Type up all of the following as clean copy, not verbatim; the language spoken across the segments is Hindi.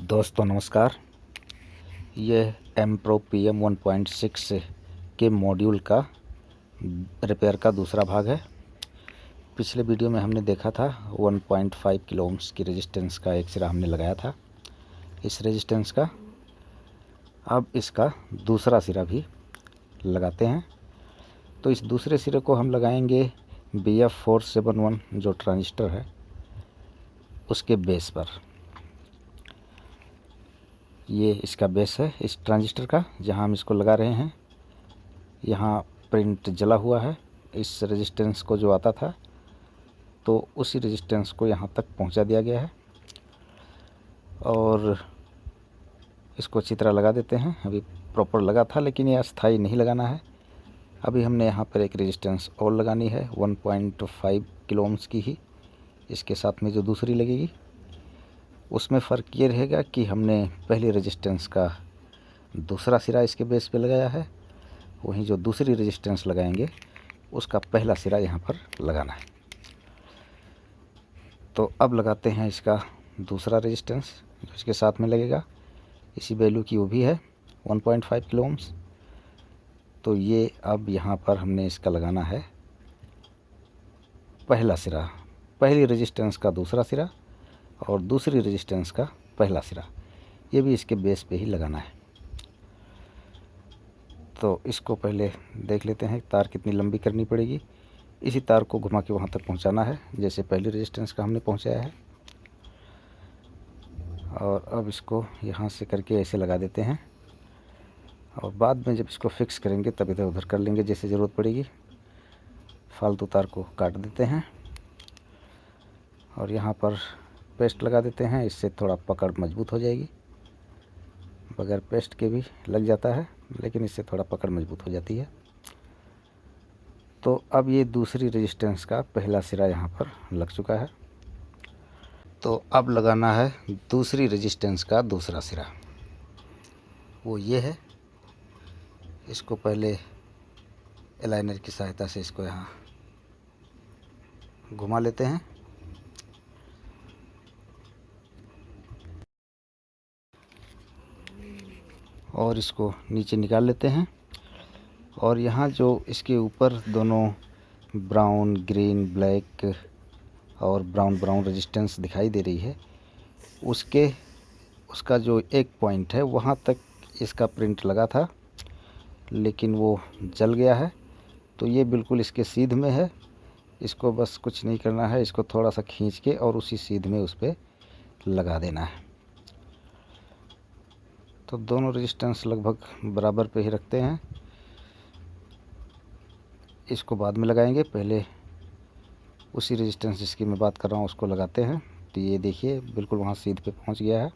दोस्तों नमस्कार। ये एम प्रो PM 1.6 के मॉड्यूल का रिपेयर का दूसरा भाग है। पिछले वीडियो में हमने देखा था 1.5 किलो ओम्स की रेजिस्टेंस का एक सिरा हमने लगाया था इस रेजिस्टेंस का। अब इसका दूसरा सिरा भी लगाते हैं। तो इस दूसरे सिरे को हम लगाएंगे BF471 जो ट्रांजिस्टर है उसके बेस पर। ये इसका बेस है इस ट्रांजिस्टर का, जहां हम इसको लगा रहे हैं। यहाँ प्रिंट जला हुआ है इस रेजिस्टेंस को जो आता था, तो उसी रेजिस्टेंस को यहाँ तक पहुँचा दिया गया है और इसको अच्छी तरह लगा देते हैं। अभी प्रॉपर लगा था लेकिन ये अस्थाई नहीं लगाना है। अभी हमने यहाँ पर एक रेजिस्टेंस और लगानी है 1.5 किलो ओम्स की ही। इसके साथ में जो दूसरी लगेगी उसमें फ़र्क ये रहेगा कि हमने पहली रेजिस्टेंस का दूसरा सिरा इसके बेस पे लगाया है, वहीं जो दूसरी रेजिस्टेंस लगाएंगे उसका पहला सिरा यहाँ पर लगाना है। तो अब लगाते हैं इसका दूसरा रेजिस्टेंस जो इसके साथ में लगेगा। इसी वैल्यू की वो भी है 1.5 किलो ओम्स। तो ये अब यहाँ पर हमने इसका लगाना है पहला सिरा, पहली रेजिस्टेंस का दूसरा सिरा और दूसरी रेजिस्टेंस का पहला सिरा। ये भी इसके बेस पे ही लगाना है। तो इसको पहले देख लेते हैं तार कितनी लंबी करनी पड़ेगी। इसी तार को घुमा के वहाँ तक पहुँचाना है जैसे पहली रेजिस्टेंस का हमने पहुँचाया है। और अब इसको यहाँ से करके ऐसे लगा देते हैं और बाद में जब इसको फिक्स करेंगे तब इधर उधर कर लेंगे जैसे ज़रूरत पड़ेगी। फालतू तार को काट देते हैं और यहाँ पर पेस्ट लगा देते हैं। इससे थोड़ा पकड़ मजबूत हो जाएगी। बगैर पेस्ट के भी लग जाता है लेकिन इससे थोड़ा पकड़ मजबूत हो जाती है। तो अब ये दूसरी रेजिस्टेंस का पहला सिरा यहाँ पर लग चुका है। तो अब लगाना है दूसरी रेजिस्टेंस का दूसरा सिरा, वो ये है। इसको पहले एलाइनर की सहायता से इसको यहाँ घुमा लेते हैं और इसको नीचे निकाल लेते हैं। और यहाँ जो इसके ऊपर दोनों ब्राउन, ग्रीन, ब्लैक और ब्राउन रेजिस्टेंस दिखाई दे रही है, उसका जो एक पॉइंट है वहाँ तक इसका प्रिंट लगा था लेकिन वो जल गया है। तो ये बिल्कुल इसके सीध में है। इसको बस कुछ नहीं करना है, इसको थोड़ा सा खींच के और उसी सीध में उस पर लगा देना है। तो दोनों रेजिस्टेंस लगभग बराबर पे ही रखते हैं। इसको बाद में लगाएंगे, पहले उसी रेजिस्टेंस जिसकी मैं बात कर रहा हूँ उसको लगाते हैं। तो ये देखिए बिल्कुल वहाँ सीध पे पहुँच गया है।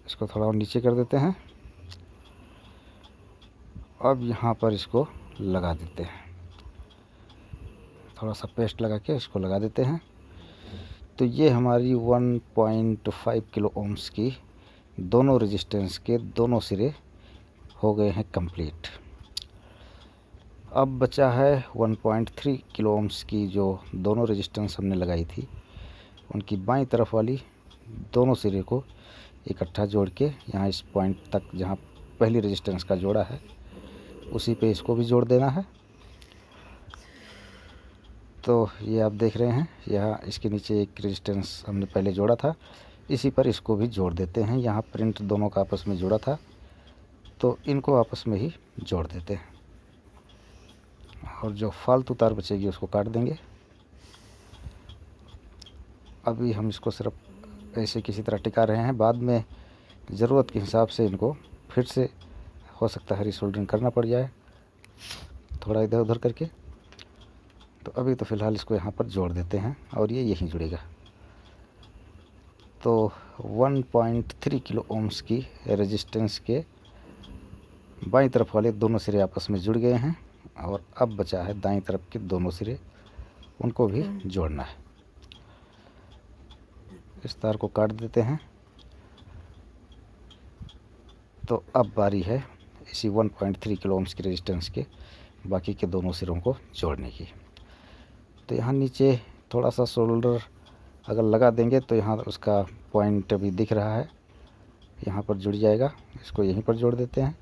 इसको थोड़ा और नीचे कर देते हैं। अब यहाँ पर इसको लगा देते हैं, थोड़ा सा पेस्ट लगा के इसको लगा देते हैं। तो ये हमारी 1.5 किलो ओम्स की दोनों रेजिस्टेंस के दोनों सिरे हो गए हैं कंप्लीट। अब बचा है 1.3 किलो ओम्स की जो दोनों रेजिस्टेंस हमने लगाई थी, उनकी बाईं तरफ वाली दोनों सिरे को इकट्ठा जोड़ के यहाँ इस पॉइंट तक जहाँ पहली रेजिस्टेंस का जोड़ा है उसी पे इसको भी जोड़ देना है। तो ये आप देख रहे हैं, यहाँ इसके नीचे एक रेजिस्टेंस हमने पहले जोड़ा था, इसी पर इसको भी जोड़ देते हैं। यहाँ प्रिंट दोनों का आपस में जुड़ा था तो इनको आपस में ही जोड़ देते हैं और जो फालतू तार बचेगी उसको काट देंगे। अभी हम इसको सिर्फ ऐसे किसी तरह टिका रहे हैं, बाद में ज़रूरत के हिसाब से इनको फिर से हो सकता है रिसोल्डरिंग करना पड़ जाए थोड़ा इधर उधर करके। तो अभी तो फ़िलहाल इसको यहाँ पर जोड़ देते हैं और ये यहीं जुड़ेगा। तो 1.3 किलो ओम्स की रेजिस्टेंस के बाईं तरफ वाले दोनों सिरे आपस में जुड़ गए हैं और अब बचा है दाईं तरफ के दोनों सिरे, उनको भी जोड़ना है। इस तार को काट देते हैं। तो अब बारी है इसी 1.3 किलो ओम्स की रेजिस्टेंस के बाकी के दोनों सिरों को जोड़ने की। तो यहाँ नीचे थोड़ा सा सोल्डर अगर लगा देंगे तो यहाँ उसका पॉइंट अभी दिख रहा है, यहाँ पर जुड़ जाएगा। इसको यहीं पर जोड़ देते हैं,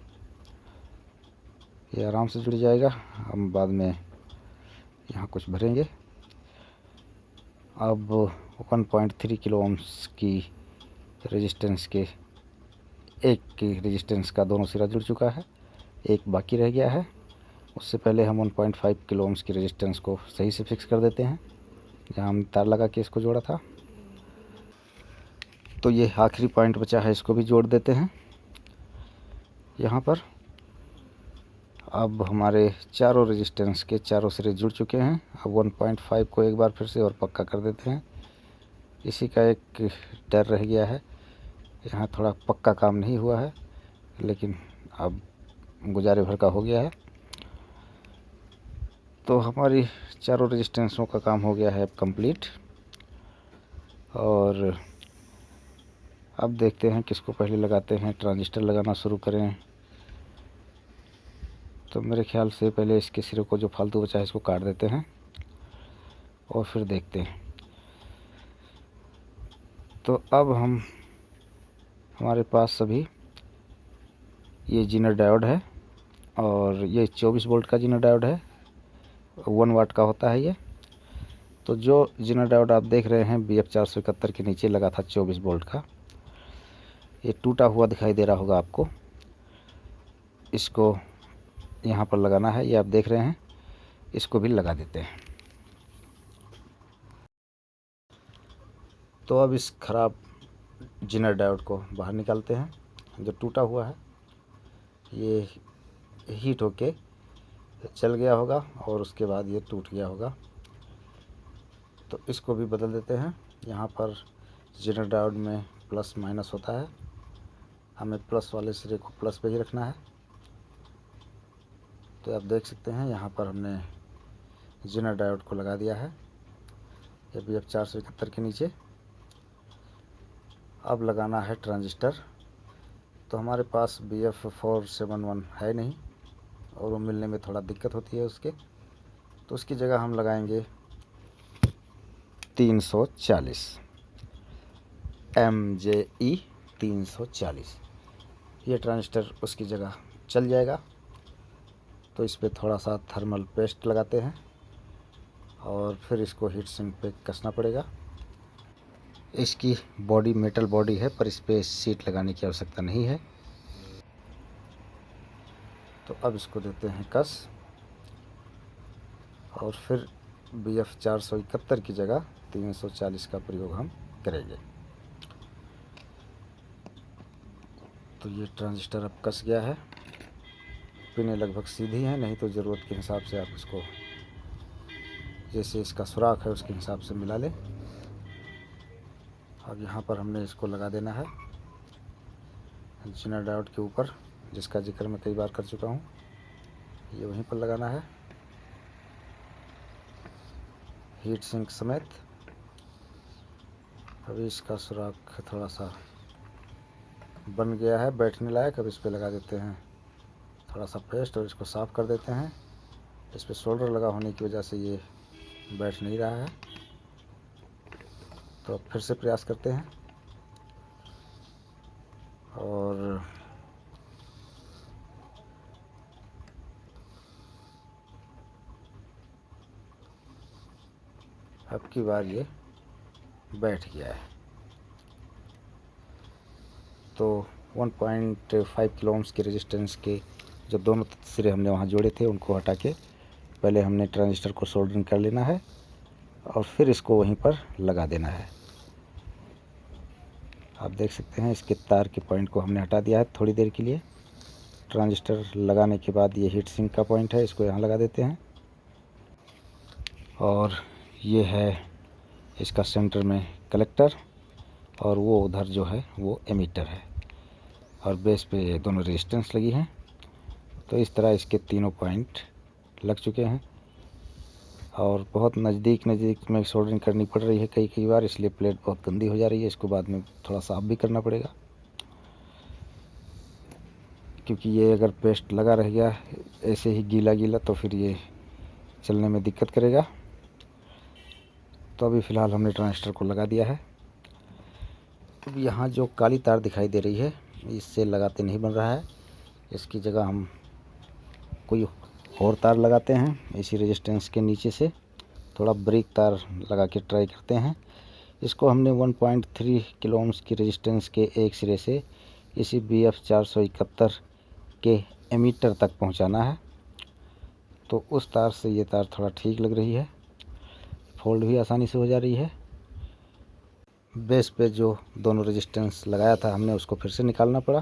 ये आराम से जुड़ जाएगा। हम बाद में यहाँ कुछ भरेंगे। अब 1.3 किलो ओम्स की रेजिस्टेंस के एक की रेजिस्टेंस का दोनों सिरा जुड़ चुका है, एक बाकी रह गया है। उससे पहले हम 1.5 किलो ओम्स की रेजिस्टेंस को सही से फिक्स कर देते हैं जहाँ हम तार लगा के इसको जोड़ा था। तो ये आखिरी पॉइंट बचा है, इसको भी जोड़ देते हैं यहाँ पर। अब हमारे चारों रेजिस्टेंस के चारों सिरे जुड़ चुके हैं। अब 1.5 को एक बार फिर से और पक्का कर देते हैं। इसी का एक डर रह गया है, यहाँ थोड़ा पक्का काम नहीं हुआ है, लेकिन अब गुजारे भर का हो गया है। तो हमारी चारों रेजिस्टेंसों का काम हो गया है अब कंप्लीट। और अब देखते हैं किसको पहले लगाते हैं, ट्रांजिस्टर लगाना शुरू करें। तो मेरे ख्याल से पहले इसके सिरे को जो फालतू बचा है इसको काट देते हैं और फिर देखते हैं। तो अब हमारे पास सभी ये जीनर डायोड है और ये 24 वोल्ट का जीनर डायोड है, 1 वाट का होता है ये। तो जो जीनर डायोड आप देख रहे हैं BF 471 के नीचे लगा था 24 वोल्ट का, ये टूटा हुआ दिखाई दे रहा होगा आपको। इसको यहाँ पर लगाना है, ये आप देख रहे हैं। इसको भी लगा देते हैं। तो अब इस ख़राब जीनर डायोड को बाहर निकालते हैं। जो टूटा हुआ है ये हीट होके चल गया होगा और उसके बाद ये टूट गया होगा। तो इसको भी बदल देते हैं। यहाँ पर जीनर डायोड में प्लस माइनस होता है, हमें प्लस वाले सिरे को प्लस पे ही रखना है। तो आप देख सकते हैं यहाँ पर हमने जीनर डायोड को लगा दिया है, ये BF 471 के नीचे। अब लगाना है ट्रांजिस्टर। तो हमारे पास BF 471 है नहीं और वो मिलने में थोड़ा दिक्कत होती है उसके, तो उसकी जगह हम लगाएंगे 340 MJE 340। ये ट्रांजिस्टर उसकी जगह चल जाएगा। तो इस पर थोड़ा सा थर्मल पेस्ट लगाते हैं और फिर इसको हीट सिंक पे कसना पड़ेगा। इसकी बॉडी मेटल बॉडी है, पर इस पर सीट लगाने की आवश्यकता नहीं है। तो अब इसको देते हैं कस और फिर BF 471 की जगह 340 का प्रयोग हम करेंगे। तो ये ट्रांजिस्टर अब कस गया है, पिनें लगभग सीधी हैं, नहीं तो ज़रूरत के हिसाब से आप इसको जैसे इसका सुराख है उसके हिसाब से मिला लें। अब यहाँ पर हमने इसको लगा देना है जीनर डायोड के ऊपर, जिसका जिक्र मैं कई बार कर चुका हूँ। ये वहीं पर लगाना है हीट सिंक समेत। अभी इसका सुराख थोड़ा सा बन गया है बैठने लायक। अब इस पर लगा देते हैं थोड़ा सा पेस्ट और इसको साफ़ कर देते हैं। इस पर सोल्डर लगा होने की वजह से ये बैठ नहीं रहा है। तो अब फिर से प्रयास करते हैं और अब की बार ये बैठ गया है। तो 1.5 किलो ओम्स की रेजिस्टेंस के जो दोनों सिरे हमने वहाँ जोड़े थे उनको हटा के पहले हमने ट्रांजिस्टर को सोल्डरिंग कर लेना है और फिर इसको वहीं पर लगा देना है। आप देख सकते हैं इसके तार के पॉइंट को हमने हटा दिया है थोड़ी देर के लिए। ट्रांजिस्टर लगाने के बाद ये हीट सिंक का पॉइंट है, इसको यहाँ लगा देते हैं। और ये है इसका सेंटर में कलेक्टर और वो उधर जो है वो एमीटर है और बेस पे दोनों रेजिस्टेंस लगी हैं। तो इस तरह इसके तीनों पॉइंट लग चुके हैं और बहुत नज़दीक में सोल्डरिंग करनी पड़ रही है कई बार, इसलिए प्लेट बहुत गंदी हो जा रही है। इसको बाद में थोड़ा साफ भी करना पड़ेगा, क्योंकि ये अगर पेस्ट लगा रह गया ऐसे ही गीला गीला तो फिर ये चलने में दिक्कत करेगा। तो अभी फ़िलहाल हमने ट्रांजिस्टर को लगा दिया है अब यहाँ जो काली तार दिखाई दे रही है, इससे लगाते नहीं बन रहा है। इसकी जगह हम कोई और तार लगाते हैं। इसी रेजिस्टेंस के नीचे से थोड़ा बारीक तार लगा के ट्राई करते हैं। इसको हमने 1.3 किलो ओम्स की रेजिस्टेंस के एक सिरे से इसी BF 471 के एमीटर तक पहुंचाना है। तो उस तार से ये तार थोड़ा ठीक लग रही है, फोल्ड भी आसानी से हो जा रही है। बेस पे जो दोनों रेजिस्टेंस लगाया था हमने, उसको फिर से निकालना पड़ा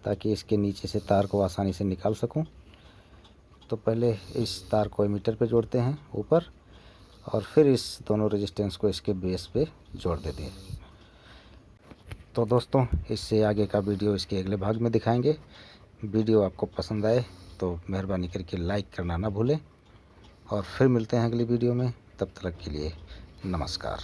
ताकि इसके नीचे से तार को आसानी से निकाल सकूं। तो पहले इस तार को एमीटर पे जोड़ते हैं ऊपर, और फिर इस दोनों रेजिस्टेंस को इसके बेस पे जोड़ देते हैं। तो दोस्तों, इससे आगे का वीडियो इसके अगले भाग में दिखाएंगे। वीडियो आपको पसंद आए तो मेहरबानी करके लाइक करना ना भूलें, और फिर मिलते हैं अगली वीडियो में। तब तक के लिए नमस्कार।